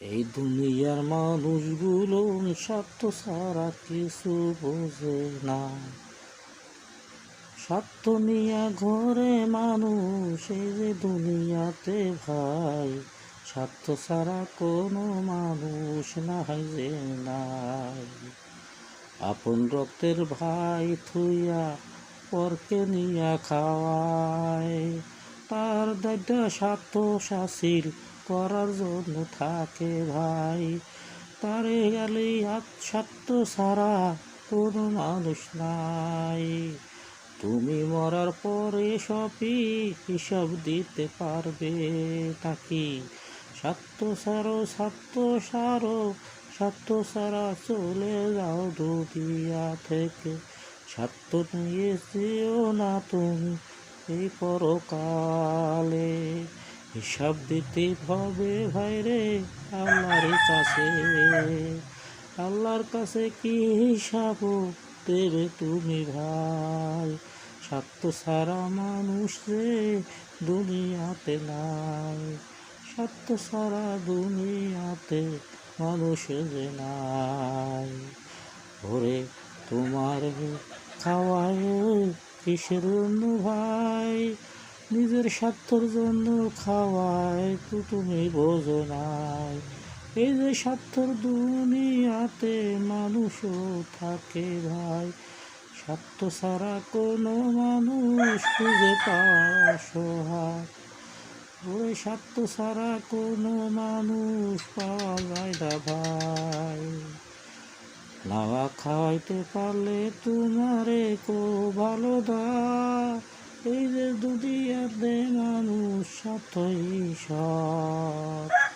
এই দুনিয়ার মানুষগুলো স্বার্থ ছাড়া কিছু বোঝে না। স্বার্থ নিয়ে ঘরে মানুষ এই যে দুনিয়াতে ভাই, স্বার্থ ছাড়া কোনো মানুষ নাই যে নাই। আপন রক্তের ভাই থুইয়া পরকে নিয়া খাওয়ায়, তার দায়িত্ব স্বার্থ শাসিল করার জন্য থাকে ভাই। তারে গেলে স্বার্থ ছাড়া কোনো মানুষ নাই। তুমি মরার পরে সবই হিসাব দিতে পারবে নাকি? স্বার্থ ছাড়ো, স্বার্থ ছাড়ো, স্বার্থ ছাড়া চলে যাও দুনিয়া থেকে। স্বার্থ নিয়ে যেও না তুমি এই পরকালে। হিসাব দিতে হবে ভাইরে আল্লাহর কাছে। আল্লাহর কাছে কি হিসাব দেবে তুমি ভাই? স্বার্থ ছাড়া মানুষ যে দুনিয়াতে নাই। স্বার্থ ছাড়া দুনিয়াতে মানুষ যে নাই। ওরে তোমার খাওয়ায় কিসের জন্য ভাই? নিজের স্বার্থর জন্য খাওয়ায় তো তুমি বোঝো নাই। এই যে স্বার্থর দুনিয়াতে মানুষও থাকে ভাই, স্বার্থ ছাড়া কোনো মানুষ খুঁজে পাওয়া অসহায়। ওই স্বার্থ ছাড়া কোনো মানুষ পাওয়া যায় না ভাই। নাওয়া খাওয়াইতে পারলে তোমারে কো ভালো দা। এই যে দুনিয়াতে মানুষ স্বার্থই সব।